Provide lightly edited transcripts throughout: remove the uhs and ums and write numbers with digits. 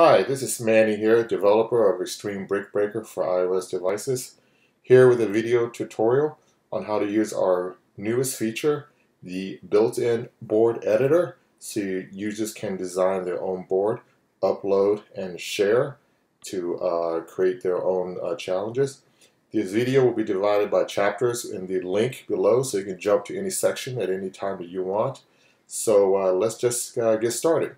Hi, this is Manny here, developer of Xtreme Brick Breaker for iOS devices, here with a video tutorial on how to use our newest feature, the built-in board editor, so users can design their own board, upload and share to create their own challenges. This video will be divided by chapters in the link below, so you can jump to any section at any time that you want. So let's just get started.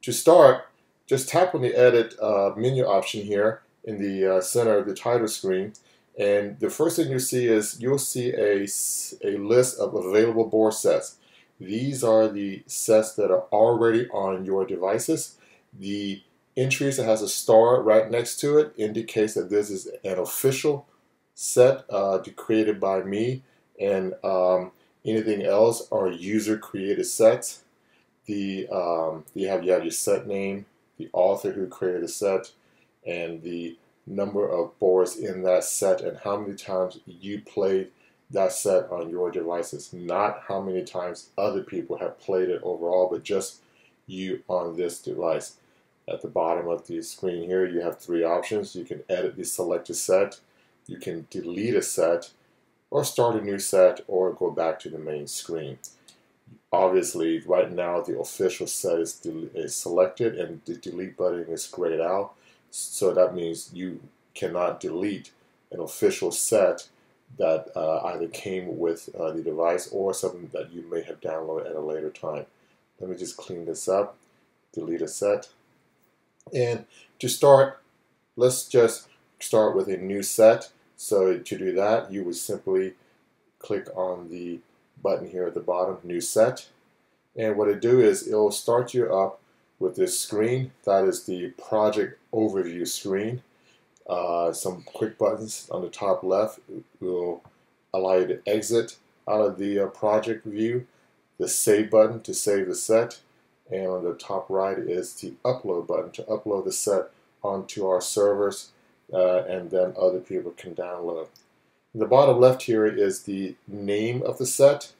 To start, just tap on the Edit menu option here in the center of the title screen, and the first thing you'll see a list of available board sets. These are the sets that are already on your devices. The entries that has a star right next to it indicates that this is an official set created by me, and anything else are user created sets. You have your set name, the author who created the set, and the number of boards in that set and how many times you played that set on your devices. Not how many times other people have played it overall, but just you on this device. At the bottom of the screen here, you have three options. You can edit the selected set, you can delete a set, or start a new set, or go back to the main screen. Obviously, right now the official set is selected and the delete button is grayed out. So that means you cannot delete an official set that either came with the device or something that you may have downloaded at a later time. Let me just clean this up, delete a set. And to start, let's just start with a new set. So to do that, you would simply click on the button here at the bottom, New Set. And what it do is it'll start you up with this screen. That is the project overview screen. Some quick buttons on the top left will allow you to exit out of the project view. The Save button to save the set. And on the top right is the Upload button to upload the set onto our servers, and then other people can download. In the bottom left here is the name of the set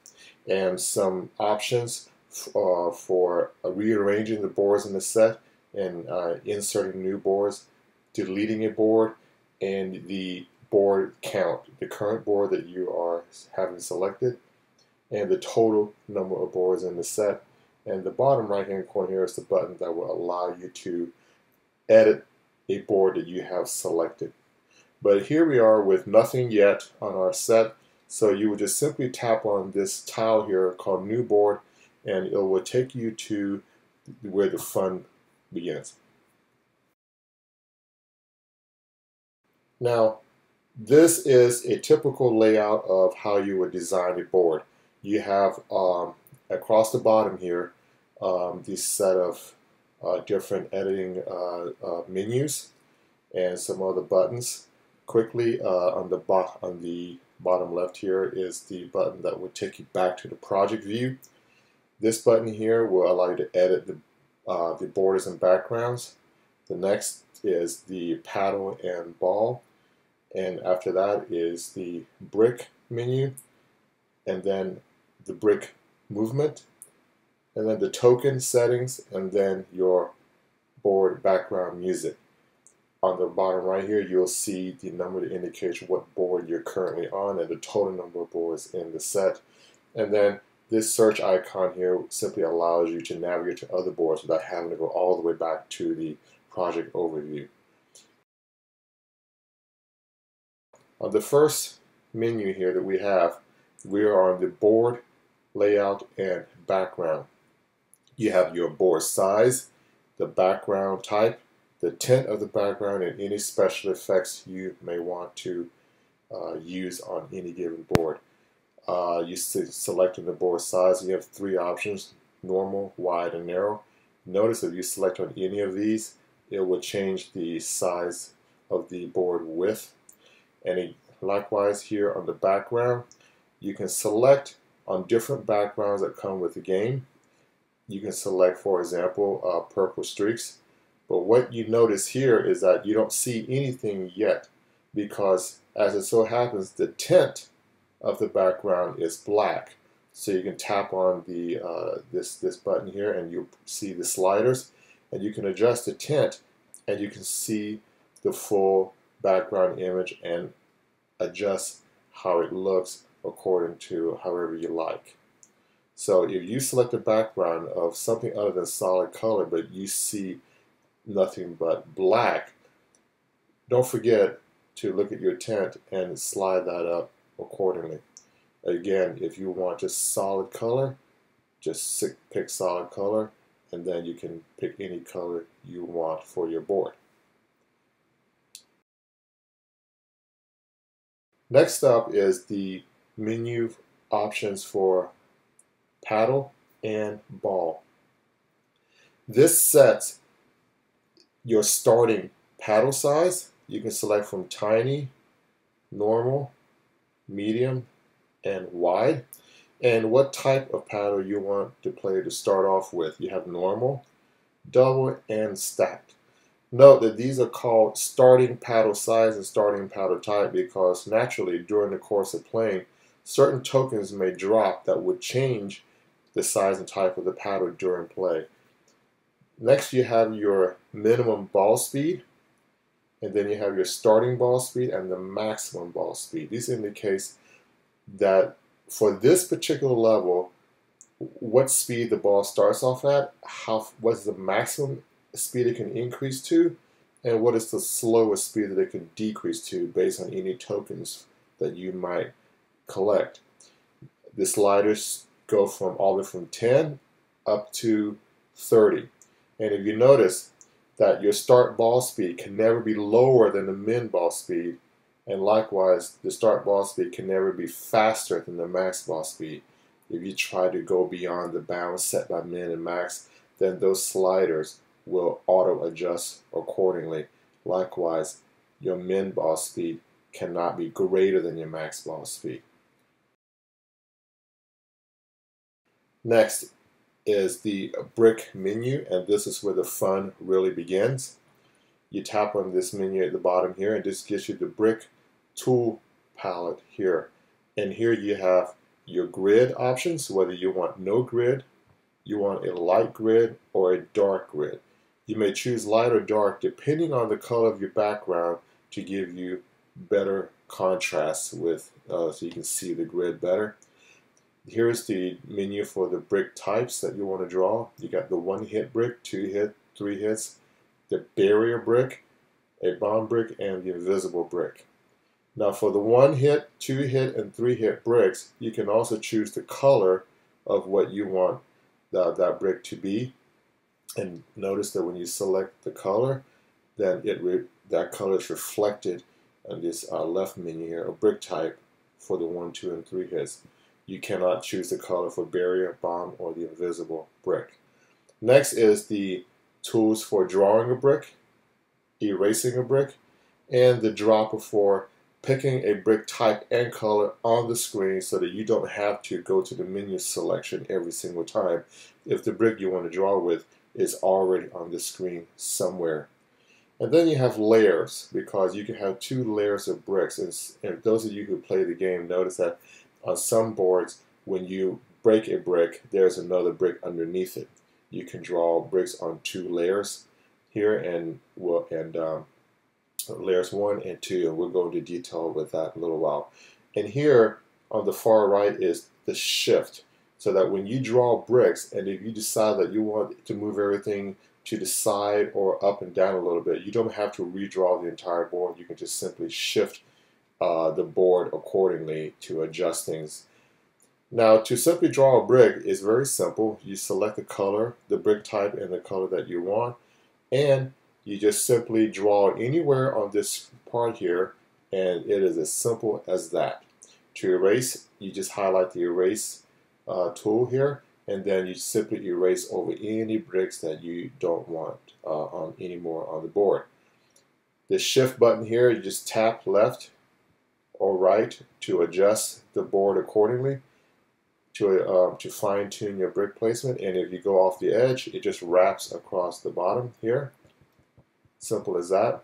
and some options for rearranging the boards in the set and inserting new boards, deleting a board, and the board count, the current board that you are having selected, and the total number of boards in the set. And the bottom right hand corner here is the button that will allow you to edit a board that you have selected. But here we are with nothing yet on our set, so you would just simply tap on this tile here called New Board, and it will take you to where the fun begins. Now, this is a typical layout of how you would design a board. You have across the bottom here this set of different editing menus and some other buttons. Quickly, on the bottom left here is the button that will take you back to the project view. This button here will allow you to edit the borders and backgrounds. The next is the paddle and ball, and after that is the brick menu, and then the brick movement, and then the token settings, and then your board background music. On the bottom right here, you'll see the number that indicates what board you're currently on and the total number of boards in the set. And then this search icon here simply allows you to navigate to other boards without having to go all the way back to the project overview. On the first menu here that we are on the board layout and background. You have your board size, the background type, the tint of the background, and any special effects you may want to use on any given board. You selecting the board size, and you have three options: normal, wide, and narrow. Notice if you select on any of these, it will change the size of the board width. And likewise here on the background, you can select on different backgrounds that come with the game. You can select, for example, purple streaks. But what you notice here is that you don't see anything yet, because as it so happens, the tint of the background is black. So you can tap on the this button here, and you see the sliders, and you can adjust the tint, and you can see the full background image and adjust how it looks according to however you like. So if you select a background of something other than solid color, but you see nothing but black, don't forget to look at your tint and slide that up accordingly. Again, if you want just solid color, just pick solid color, and then you can pick any color you want for your board. Next up is the menu options for paddle and ball. This sets your starting paddle size. You can select from tiny, normal, medium, and wide, and what type of paddle you want the player to start off with. You have normal, double, and stacked. Note that these are called starting paddle size and starting paddle type because naturally during the course of playing, certain tokens may drop that would change the size and type of the paddle during play. Next you have your minimum ball speed, and then you have your starting ball speed and the maximum ball speed. This indicates that for this particular level, what speed the ball starts off at, what's the maximum speed it can increase to, and what is the slowest speed that it can decrease to based on any tokens that you might collect. The sliders go from all the way from 10 up to 30. And if you notice that your start ball speed can never be lower than the min ball speed, and likewise, the start ball speed can never be faster than the max ball speed. If you try to go beyond the bounds set by min and max, then those sliders will auto-adjust accordingly. Likewise, your min ball speed cannot be greater than your max ball speed. Next is the brick menu, and this is where the fun really begins. You tap on this menu at the bottom here, and this gives you the brick tool palette here. And here you have your grid options, whether you want no grid, you want a light grid, or a dark grid. You may choose light or dark depending on the color of your background to give you better contrast with, so you can see the grid better. Here's the menu for the brick types that you want to draw. You got the 1-hit brick, 2-hit, 3 hits, the barrier brick, a bomb brick, and the invisible brick. Now for the 1-hit, 2-hit, and 3-hit bricks, you can also choose the color of what you want that brick to be. And notice that when you select the color, then that color is reflected on this left menu here, a brick type for the 1, 2, and 3 hits. You cannot choose the color for barrier, bomb, or the invisible brick. Next is the tools for drawing a brick, erasing a brick, and the dropper for picking a brick type and color on the screen so that you don't have to go to the menu selection every single time if the brick you want to draw with is already on the screen somewhere. And then you have layers, because you can have 2 layers of bricks. And those of you who play the game notice that on some boards, when you break a brick, there's another brick underneath it. You can draw bricks on 2 layers here, and layers 1 and 2, and we'll go into detail with that in a little while. And here on the far right is the shift, so that when you draw bricks, and if you decide that you want to move everything to the side or up and down a little bit, you don't have to redraw the entire board. You can just simply shift the board accordingly to adjust things. Now, to simply draw a brick is very simple. You select the color, the brick type, and the color that you want, and you just simply draw anywhere on this part here, and it is as simple as that. To erase, you just highlight the erase tool here, and then you simply erase over any bricks that you don't want anymore on the board. The shift button here, you just tap left or right to adjust the board accordingly, to fine-tune your brick placement. And if you go off the edge, it just wraps across the bottom here. Simple as that.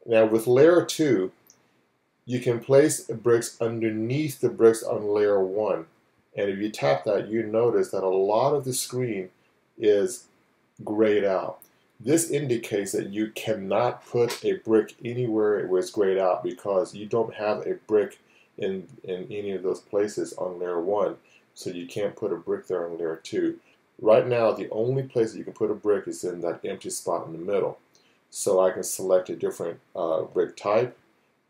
Now with layer 2, you can place bricks underneath the bricks on layer 1. And if you tap that, you notice that a lot of the screen is grayed out. This indicates that you cannot put a brick anywhere where it's grayed out because you don't have a brick in any of those places on layer 1, so you can't put a brick there on layer 2. Right now, the only place that you can put a brick is in that empty spot in the middle. So I can select a different brick type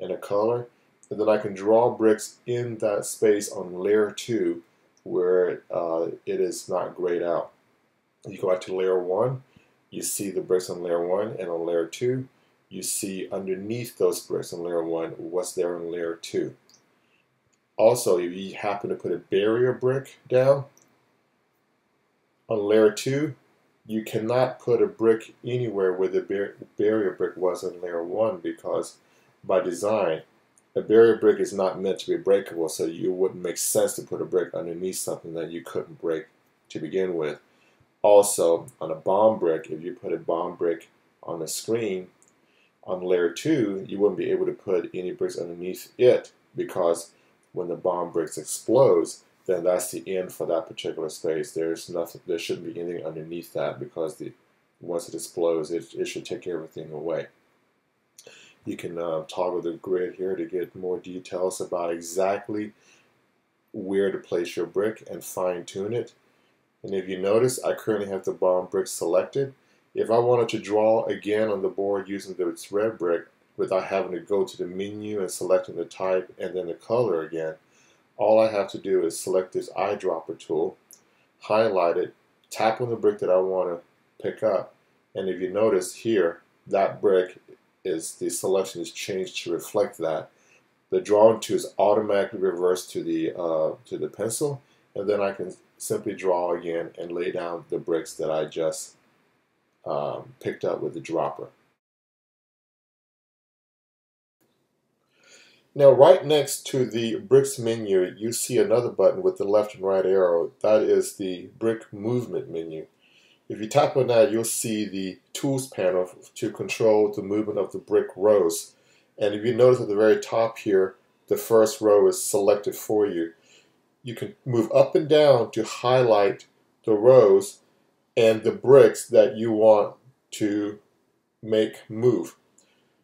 and a color, and then I can draw bricks in that space on layer 2 where it is not grayed out. You go back to layer 1, you see the bricks on layer 1, and on layer 2, you see underneath those bricks on layer 1 what's there on layer 2. Also, if you happen to put a barrier brick down on layer 2, you cannot put a brick anywhere where the barrier brick was on layer 1 because by design, a barrier brick is not meant to be breakable, so it wouldn't make sense to put a brick underneath something that you couldn't break to begin with. Also, on a bomb brick, if you put a bomb brick on the screen on layer 2, you wouldn't be able to put any bricks underneath it because when the bomb bricks explodes, then that's the end for that particular space. There's nothing. There shouldn't be anything underneath that because once it explodes, it should take everything away. You can toggle the grid here to get more details about exactly where to place your brick and fine-tune it. And if you notice, I currently have the bomb brick selected. If I wanted to draw again on the board using this red brick without having to go to the menu and selecting the type and then the color again, all I have to do is select this eyedropper tool, highlight it, tap on the brick that I want to pick up, and if you notice here, that brick the selection is changed to reflect that. The drawing tool is automatically reversed to the pencil, and then I can simply draw again and lay down the bricks that I just picked up with the dropper. Now, right next to the bricks menu, you see another button with the left and right arrow. That is the brick movement menu. If you tap on that, you'll see the tools panel to control the movement of the brick rows. And if you notice at the very top here, the first row is selected for you. You can move up and down to highlight the rows and the bricks that you want to make move.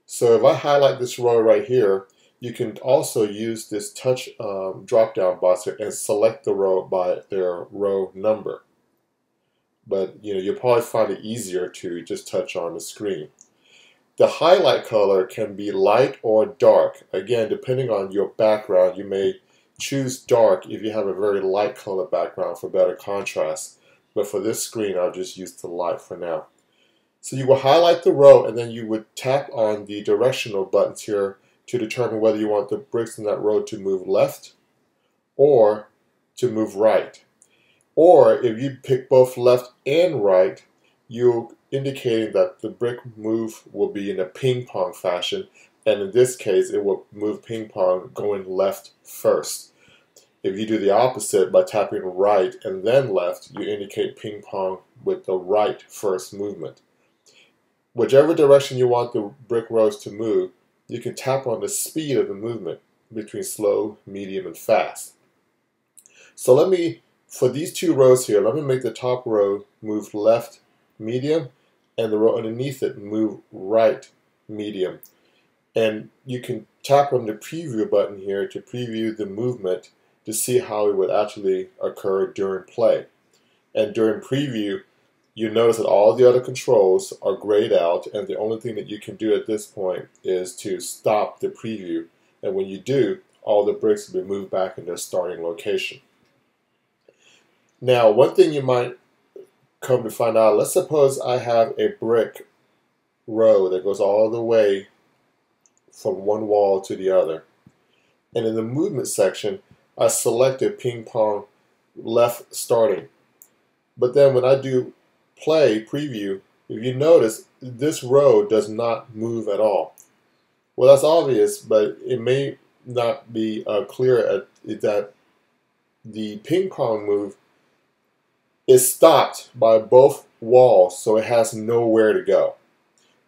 So if I highlight this row right here, you can also use this touch drop-down box here and select the row by their row number. But you'll probably find it easier to just touch on the screen. The highlight color can be light or dark. Again, depending on your background, you may choose dark if you have a very light color background for better contrast. But for this screen, I'll just use the light for now. So you will highlight the row, and then you would tap on the directional buttons here to determine whether you want the bricks in that row to move left or to move right. Or if you pick both left and right, you're indicating that the brick move will be in a ping pong fashion, and in this case it will move ping pong going left first. If you do the opposite by tapping right and then left, you indicate ping pong with the right first movement. Whichever direction you want the brick rows to move, you can tap on the speed of the movement between slow, medium, and fast. So for these two rows here, let me make the top row move left, medium, and the row underneath it move right, medium. And you can tap on the preview button here to preview the movement to see how it would actually occur during play. And during preview, you notice that all the other controls are grayed out, and the only thing that you can do at this point is to stop the preview. And when you do, all the bricks will be moved back in their starting location. Now, one thing you might come to find out, let's suppose I have a brick row that goes all the way from one wall to the other. And in the movement section, I selected ping pong left starting. But then when I do play preview, if you notice, this row does not move at all. Well, that's obvious, but it may not be clear that the ping pong move is stopped by both walls, so it has nowhere to go.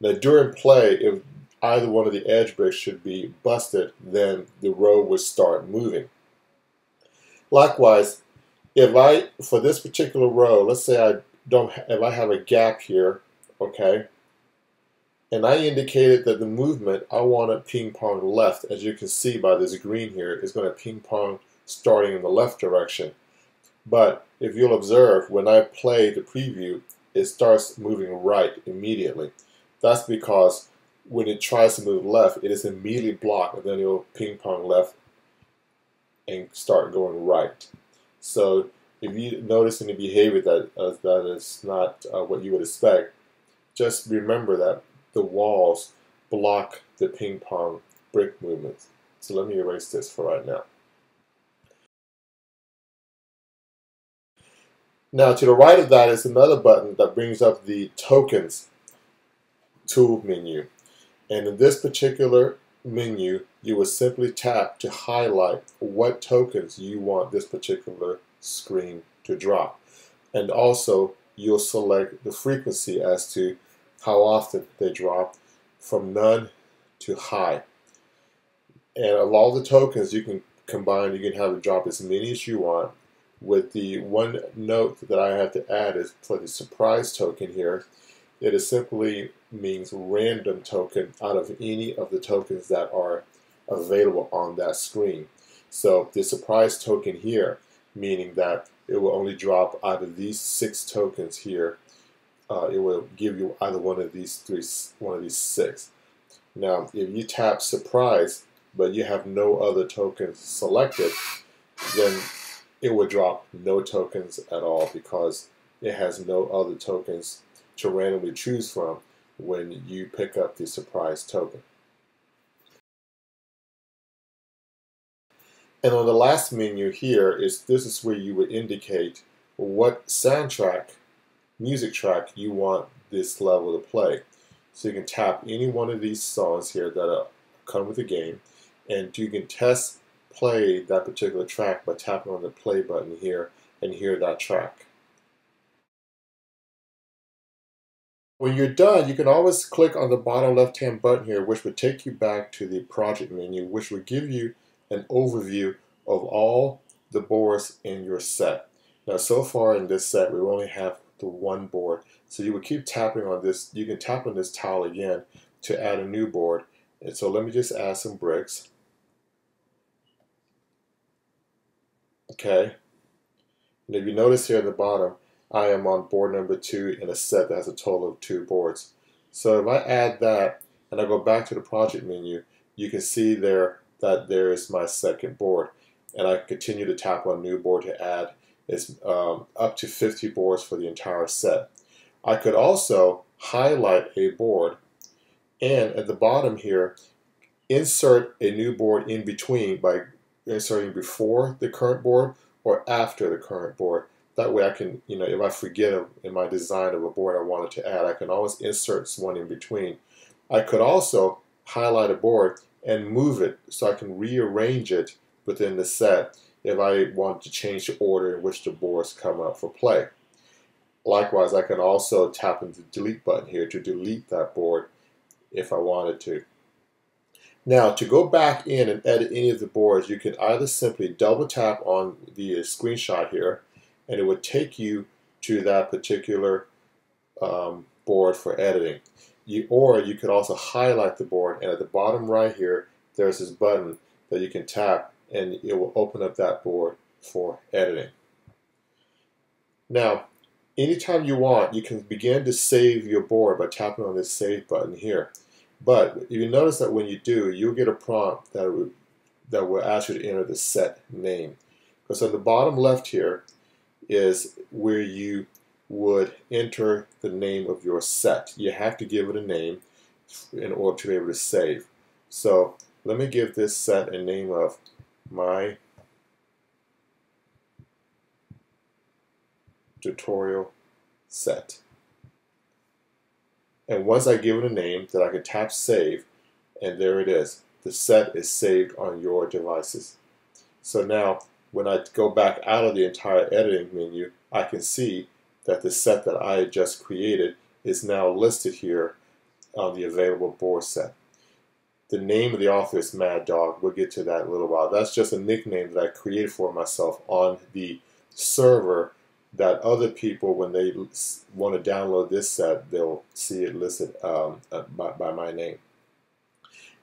Now, during play, if either one of the edge bricks should be busted, then the row would start moving. Likewise, For this particular row, let's say if I have a gap here, okay, and I indicated that the movement I want to ping pong left, as you can see by this green here, is going to ping pong starting in the left direction. But if you'll observe, when I play the preview, it starts moving right immediately. That's because when it tries to move left, it is immediately blocked, and then it'll ping pong left and start going right. So if you notice any behavior that is not what you would expect, just remember that the walls block the ping pong brick movements. So let me erase this for right now. Now to the right of that is another button that brings up the tokens tool menu. And in this particular menu, you will simply tap to highlight what tokens you want this particular screen to drop. And also you'll select the frequency as to how often they drop, from none to high. And of all the tokens you can combine, you can have it drop as many as you want. With the one note that I have to add is for the surprise token here, it is simply means random token out of any of the tokens that are available on that screen. So the surprise token here, meaning that it will only drop out of these 6 tokens here. It will give you either one of these 6. Now, if you tap surprise, but you have no other tokens selected, then it will drop no tokens at all because it has no other tokens to randomly choose from when you pick up the surprise token. And on the last menu here this is where you would indicate what soundtrack, music track you want this level to play. So you can tap any one of these songs here that come with the game, and you can test play that particular track by tapping on the play button here and hear that track. When you're done, you can always click on the bottom left-hand button here, which would take you back to the project menu, which would give you an overview of all the boards in your set. Now, so far in this set, we only have the one board. So you would keep tapping on this. You can tap on this tile again to add a new board. And so let me just add some bricks. Okay. And if you notice here at the bottom, I am on board number 2 in a set that has a total of 2 boards. So if I add that and I go back to the project menu, you can see there that there is my second board. And I continue to tap on new board to add. It's up to 50 boards for the entire set. I could also highlight a board and at the bottom here, insert a new board in between by inserting before the current board or after the current board. That way I can, if I forget in my design of a board I wanted to add, I can always insert one in between. I could also highlight a board and move it so I can rearrange it within the set if I want to change the order in which the boards come up for play. Likewise, I can also tap on the delete button here to delete that board if I wanted to. Now, to go back in and edit any of the boards, you can either simply double tap on the screenshot here, and it would take you to that particular board for editing. Or you could also highlight the board, and at the bottom right here, there's this button that you can tap, and it will open up that board for editing. Now, anytime you want, you can begin to save your board by tapping on this save button here. But you notice that when you do, you'll get a prompt that will ask you to enter the set name. Because on the bottom left here is where you would enter the name of your set. You have to give it a name in order to be able to save. So let me give this set a name of My Tutorial Set. And once I give it a name, then I can tap save, and there it is. The set is saved on your devices. So now, when I go back out of the entire editing menu, I can see that the set that I had just created is now listed here on the available board set. The name of the author is Mad Dog. We'll get to that in a little while. That's just a nickname that I created for myself on the server that other people, when they want to download this set, they'll see it listed by my name.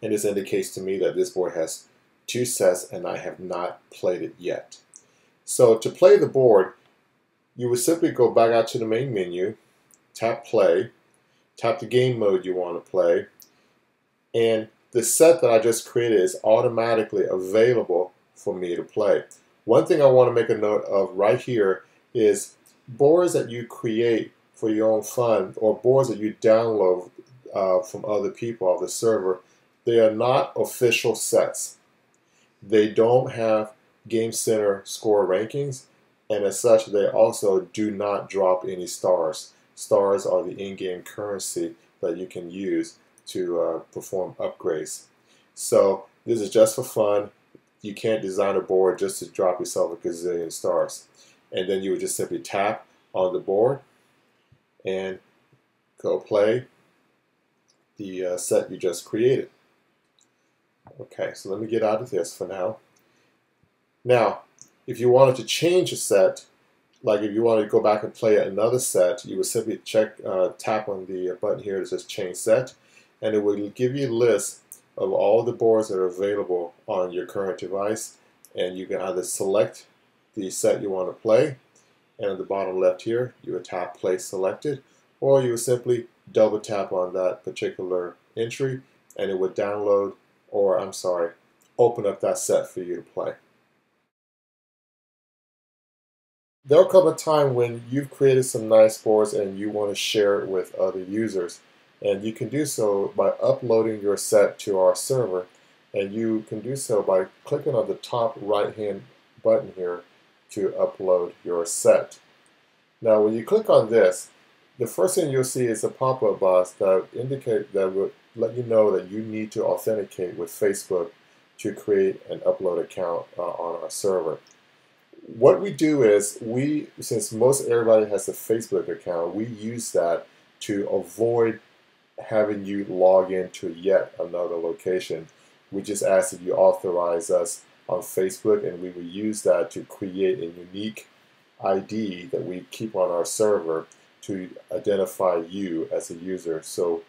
And this indicates to me that this board has 2 sets and I have not played it yet. So to play the board, you would simply go back out to the main menu, tap play, tap the game mode you want to play, and the set that I just created is automatically available for me to play. One thing I want to make a note of right here is boards that you create for your own fun, or boards that you download from other people on the server, they are not official sets. They don't have Game Center score rankings, and as such they also do not drop any stars. Stars are the in-game currency that you can use to perform upgrades. So this is just for fun. You can't design a board just to drop yourself a gazillion stars. And then you would just simply tap on the board and go play the set you just created. Okay, so let me get out of this for now. Now, if you wanted to change a set, like if you wanted to go back and play another set, you would simply tap on the button here that says change set, and it will give you a list of all the boards that are available on your current device, and you can either select the set you want to play, and at the bottom left here you would tap play selected, or you would simply double tap on that particular entry and it would download, or I'm sorry, open up that set for you to play. There'll come a time when you've created some nice boards and you want to share it with other users. And you can do so by uploading your set to our server. And you can do so by clicking on the top right-hand button here to upload your set. Now when you click on this, the first thing you'll see is a pop-up box that will let you know that you need to authenticate with Facebook to create an upload account on our server. What we do is, since most everybody has a Facebook account, we use that to avoid having you log into yet another location. We just ask that you authorize us on Facebook, and we will use that to create a unique ID that we keep on our server to identify you as a user. So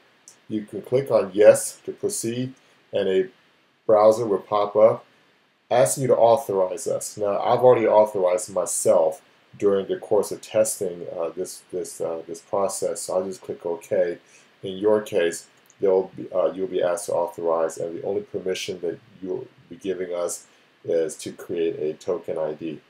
you can click on yes to proceed, and a browser will pop up asking you to authorize us. Now, I've already authorized myself during the course of testing this process, so I'll just click OK. In your case, you'll be asked to authorize, and the only permission that you'll be giving us is to create a token ID.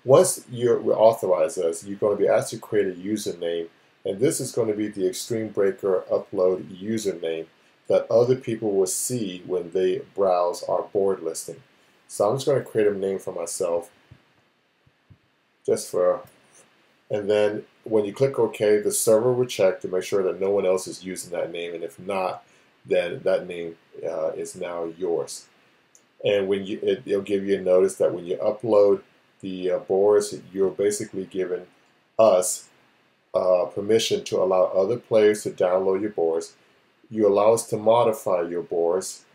Once you authorize us, you're going to be asked to create a username, and this is going to be the Xtreme Breaker upload username that other people will see when they browse our board listing. So I'm just going to create a name for myself, and then when you click OK, the server will check to make sure that no one else is using that name, and if not, then that name is now yours. And when it'll give you a notice that when you upload the boards, you're basically giving us permission to allow other players to download your boards. You allow us to modify your boards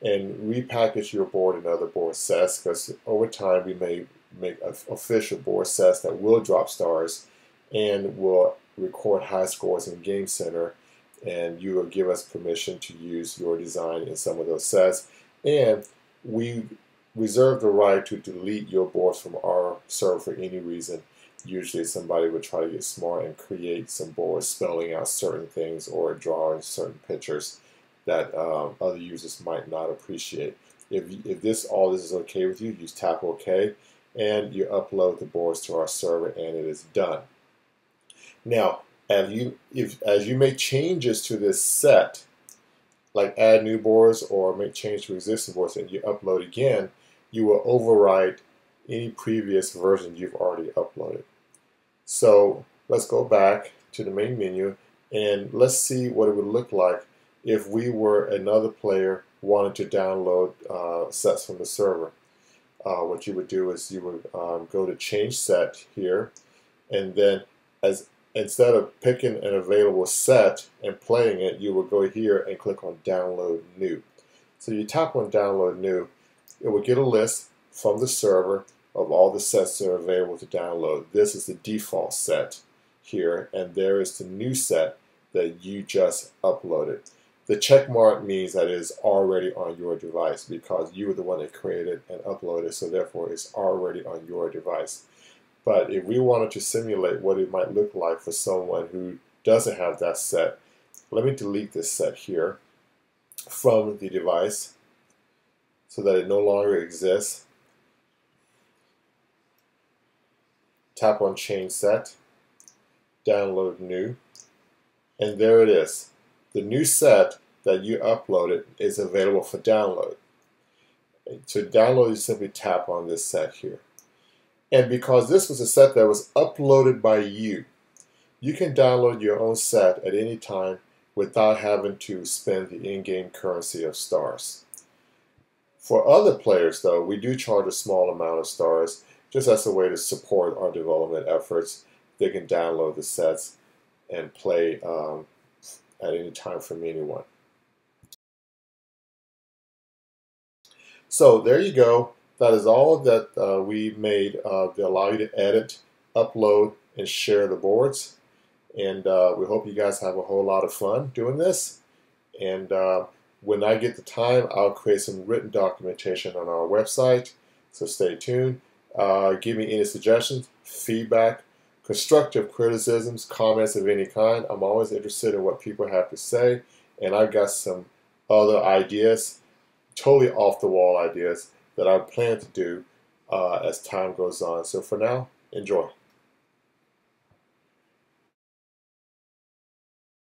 and repackage your board in other board sets, because over time we may make official board sets that will drop stars and will record high scores in Game Center, and you will give us permission to use your design in some of those sets, and we reserve the right to delete your boards from our server for any reason. Usually somebody would try to get smart and create some boards spelling out certain things or drawing certain pictures that other users might not appreciate. If all this is okay with you, you just tap OK and you upload the boards to our server, and it is done. Now, as you make changes to this set, like add new boards or make change to existing boards, and you upload again, you will overwrite any previous version you've already uploaded. So let's go back to the main menu and let's see what it would look like if we were another player wanting to download sets from the server. What you would do is you would go to change set here, and then instead of picking an available set and playing it, you will go here and click on download new. So you tap on download new, it will get a list from the server of all the sets that are available to download. This is the default set here, and there is the new set that you just uploaded. The check mark means that it is already on your device because you were the one that created and uploaded, so therefore it's already on your device. But if we wanted to simulate what it might look like for someone who doesn't have that set, let me delete this set here from the device so that it no longer exists. Tap on Change Set, download new, and there it is. The new set that you uploaded is available for download. To download, you simply tap on this set here. And because this was a set that was uploaded by you, you can download your own set at any time without having to spend the in-game currency of stars. For other players, though, we do charge a small amount of stars just as a way to support our development efforts. They can download the sets and play at any time from anyone. So there you go. That is all that we made to allow you to edit, upload, and share the boards. And we hope you guys have a whole lot of fun doing this. And when I get the time, I'll create some written documentation on our website. So stay tuned. Give me any suggestions, feedback, constructive criticisms, comments of any kind. I'm always interested in what people have to say. And I've got some other ideas, totally off the wall ideas, that I plan to do as time goes on. So for now, enjoy.